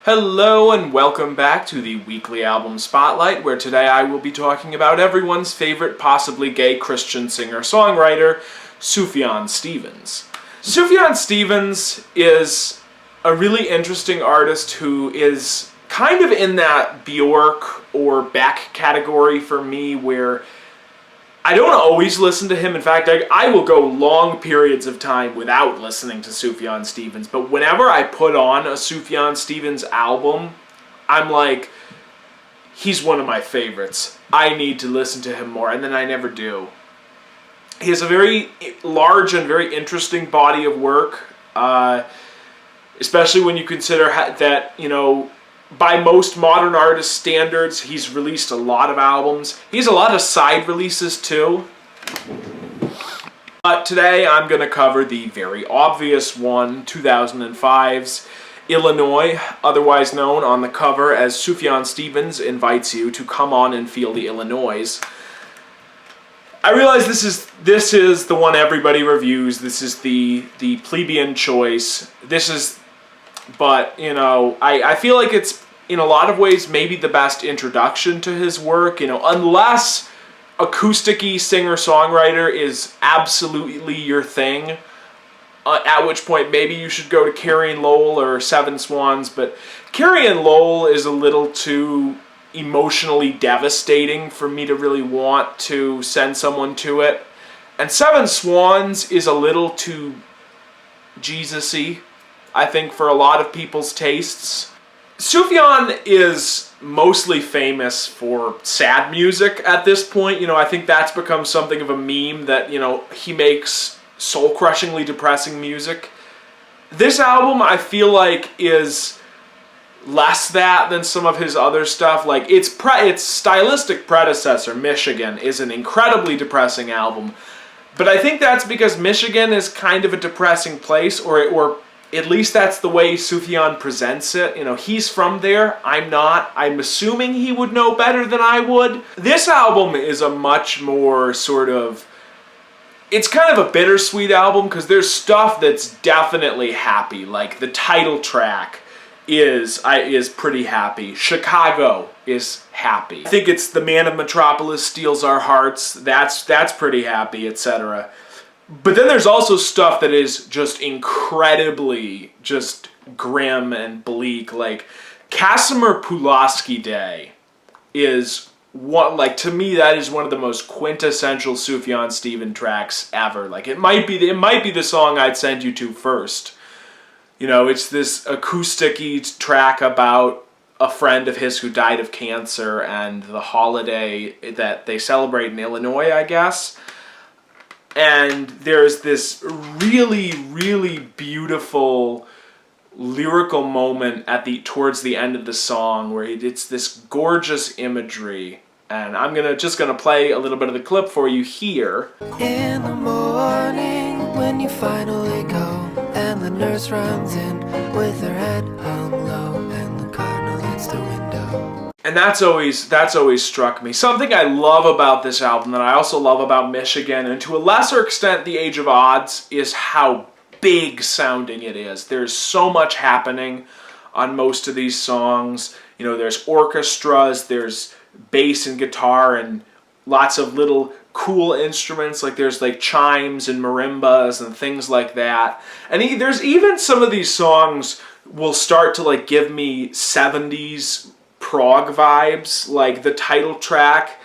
Hello and welcome back to the weekly album spotlight, where today I will be talking about everyone's favorite possibly gay Christian singer-songwriter, Sufjan Stevens. Sufjan Stevens is a really interesting artist who is kind of in that Bjork or Beck category for me, where I don't always listen to him. In fact, I will go long periods of time without listening to Sufjan Stevens. But whenever I put on a Sufjan Stevens album, I'm like, he's one of my favorites. I need to listen to him more, and then I never do. He has a very large and very interesting body of work, especially when you consider that, by most modern artist standards, he's released a lot of albums. He has a lot of side releases too. But today I'm going to cover the very obvious one, 2005's Illinois, otherwise known on the cover as Sufjan Stevens Invites You to Come On and Feel the Illinois. I realize this is the one everybody reviews. This is the plebeian choice. But, I feel like it's, in a lot of ways, maybe the best introduction to his work, unless acoustic-y singer-songwriter is absolutely your thing, at which point maybe you should go to Carrie and Lowell or Seven Swans, but Carrie and Lowell is a little too emotionally devastating for me to really want to send someone to it, and Seven Swans is a little too Jesus-y, I think, for a lot of people's tastes. Sufjan is mostly famous for sad music at this point. I think that's become something of a meme that, he makes soul-crushingly depressing music. This album, I feel like, is less that than some of his other stuff. Like, its stylistic predecessor, Michigan, is an incredibly depressing album. But I think that's because Michigan is kind of a depressing place, or at least that's the way Sufjan presents it. He's from there. I'm not. I'm assuming he would know better than I would. This album is a much more sort of... It's kind of a bittersweet album because there's stuff that's definitely happy. Like the title track is pretty happy. Chicago is happy. I think it's The Man of Metropolis Steals Our Hearts. That's pretty happy, etc. But then there's also stuff that is just incredibly just grim and bleak. Like Casimir Pulaski Day is to me, that is one of the most quintessential Sufjan Stevens tracks ever. Like it might be the song I'd send you to first. It's this acoustic-y track about a friend of his who died of cancer and the holiday that they celebrate in Illinois, I guess. And there's this really, really beautiful lyrical moment towards the end of the song where it's this gorgeous imagery. And I'm just gonna play a little bit of the clip for you here. In the morning when you finally go and the nurse runs in with her head hung low and the cardinal hits the window. And that's always struck me. Something I love about this album that I also love about Michigan, and to a lesser extent The Age of Odds, is how big sounding it is. There's so much happening on most of these songs. There's orchestras, there's bass and guitar, and lots of little cool instruments. Like there's like chimes and marimbas and things like that. And there's even some of these songs will start to give me 70s prog vibes. Like the title track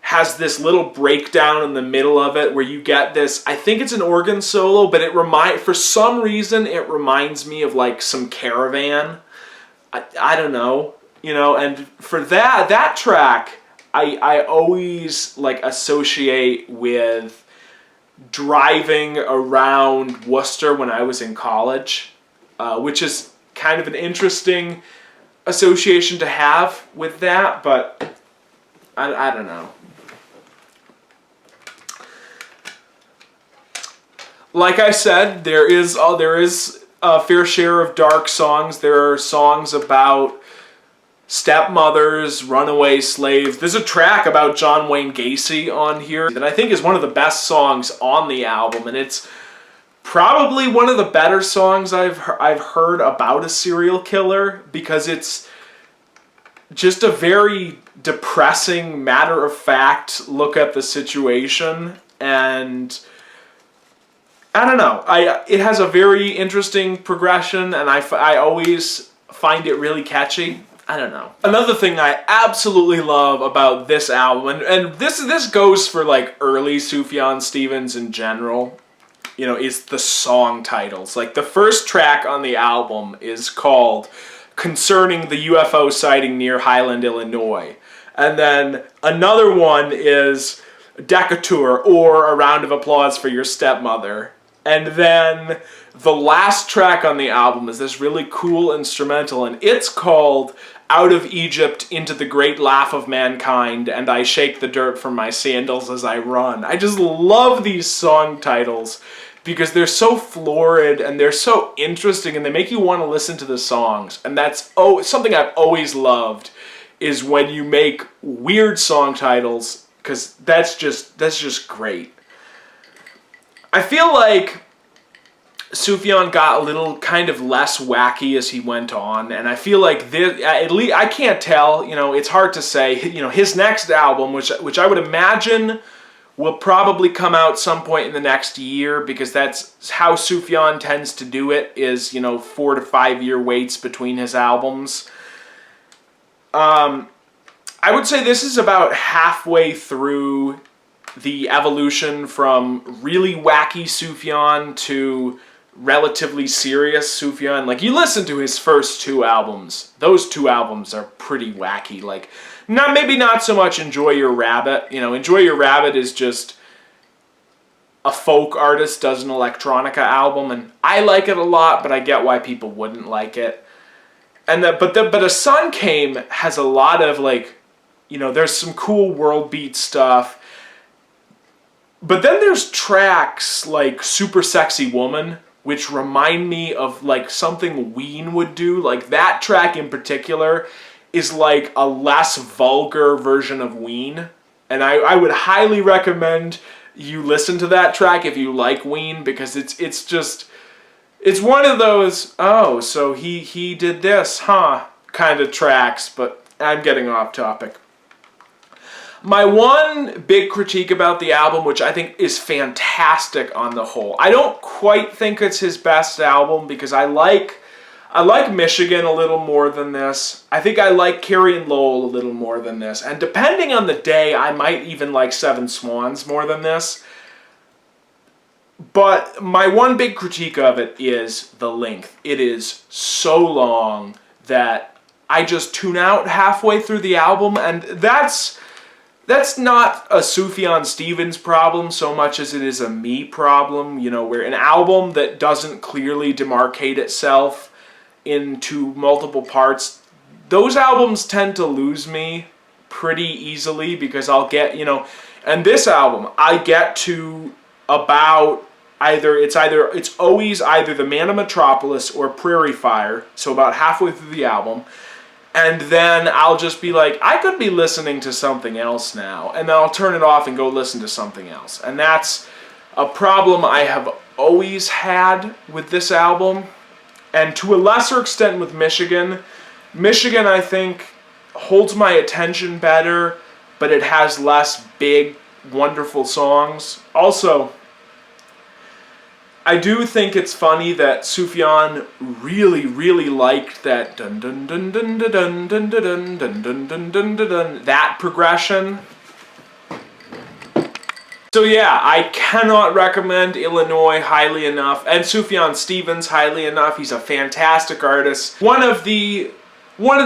has this little breakdown in the middle of it where you get this, I think it's an organ solo, but for some reason it reminds me of some Caravan. I don't know, and for that track I always associate with driving around Worcester when I was in college, which is kind of an interesting association to have with that, but I don't know. Like I said, there is a fair share of dark songs. There are songs about stepmothers, runaway slaves. There's a track about John Wayne Gacy on here that I think is one of the best songs on the album, and it's Probably one of the better songs I've heard about a serial killer, because it's just a very depressing, matter-of-fact look at the situation, and I don't know. It has a very interesting progression, and I always find it really catchy. I don't know. Another thing I absolutely love about this album, and this goes for like early Sufjan Stevens in general, you know, is the song titles. Like, the first track on the album is called Concerning the UFO Sighting Near Highland, Illinois. And then another one is Decatur, or A Round of Applause for Your Stepmother. And then the last track on the album is this really cool instrumental, and it's called Out of Egypt into the Great Laugh of Mankind, and I Shake the Dirt from My Sandals as I Run. I just love these song titles because they're so florid and they're so interesting, and they make you want to listen to the songs. And that's something I've always loved, is when you make weird song titles, because that's just great. I feel like Sufjan got a little kind of less wacky as he went on, and I feel like this, at least I can't tell, you know, it's hard to say, you know, his next album, which I would imagine will probably come out some point in the next year, because that's how Sufjan tends to do it, is, you know, 4 to 5 year waits between his albums. I would say this is about halfway through the evolution from really wacky Sufjan to relatively serious Sufjan. Like, you listen to his first 2 albums. Those 2 albums are pretty wacky. Like, maybe not so much Enjoy Your Rabbit. You know, Enjoy Your Rabbit is just a folk artist does an electronica album, and I like it a lot, but I get why people wouldn't like it. And but A Sun Came has a lot of, like, you know, there's some cool world beat stuff. But then there's tracks like Super Sexy Woman, which remind me of like something Ween would do. Like, that track in particular is like a less vulgar version of Ween. And I would highly recommend you listen to that track if you like Ween, because it's one of those, oh, so he did this, huh, kind of tracks, but I'm getting off topic. My one big critique about the album, which I think is fantastic on the whole, I don't quite think it's his best album, because I like Michigan a little more than this. I think I like Carrie and Lowell a little more than this. And depending on the day, I might even like Seven Swans more than this. But my one big critique of it is the length. It is so long that I just tune out halfway through the album, and that's not a Sufjan Stevens problem so much as it is a me problem, you know, where an album that doesn't clearly demarcate itself into multiple parts, those albums tend to lose me pretty easily, because I'll get, you know, and this album, I get to about it's always either The Man of Metropolis or Prairie Fire, so about halfway through the album. And then I'll just be like, I could be listening to something else now. And then I'll turn it off and go listen to something else. And that's a problem I have always had with this album. And to a lesser extent with Michigan. Michigan, I think, holds my attention better, but it has less big, wonderful songs. Also, I do think it's funny that Sufjan really, really liked that dun dun dun dun dun dun dun dun dun dun dun dun dun, that progression. So yeah, I cannot recommend Illinois highly enough, and Sufjan Stevens highly enough. He's a fantastic artist. One of the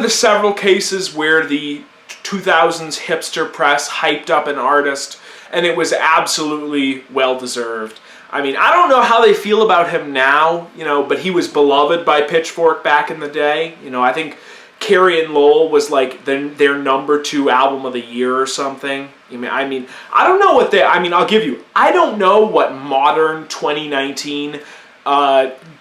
several cases where the 2000s hipster press hyped up an artist, and it was absolutely well-deserved. I mean, I don't know how they feel about him now, you know, but he was beloved by Pitchfork back in the day. You know, I think Carrie and Lowell was like their number 2 album of the year or something. I mean, I don't know what I'll give you, I don't know what modern 2019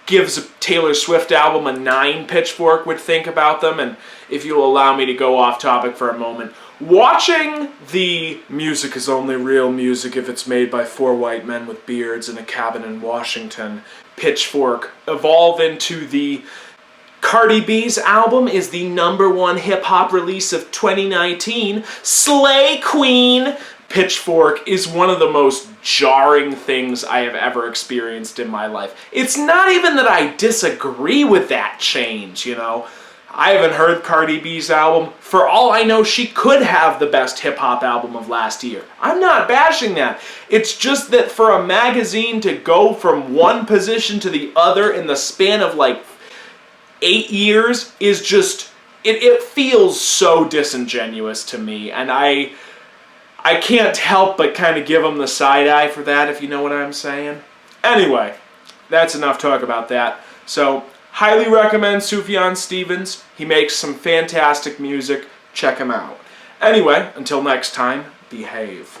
gives a Taylor Swift album a 9, Pitchfork would think about them. And if you'll allow me to go off topic for a moment, watching the music is only real music if it's made by 4 white men with beards in a cabin in Washington, Pitchfork, evolve into the Cardi B's album is the #1 hip-hop release of 2019, Slay Queen, Pitchfork, is one of the most jarring things I have ever experienced in my life. It's not even that I disagree with that change, you know. I haven't heard Cardi B's album. For all I know, she could have the best hip-hop album of last year. I'm not bashing that. It's just that for a magazine to go from one position to the other in the span of like 8 years is just, it feels so disingenuous to me, and I can't help but kind of give them the side eye for that, if you know what I'm saying. Anyway, that's enough talk about that. So, highly recommend Sufjan Stevens. He makes some fantastic music. Check him out. Anyway, until next time, behave.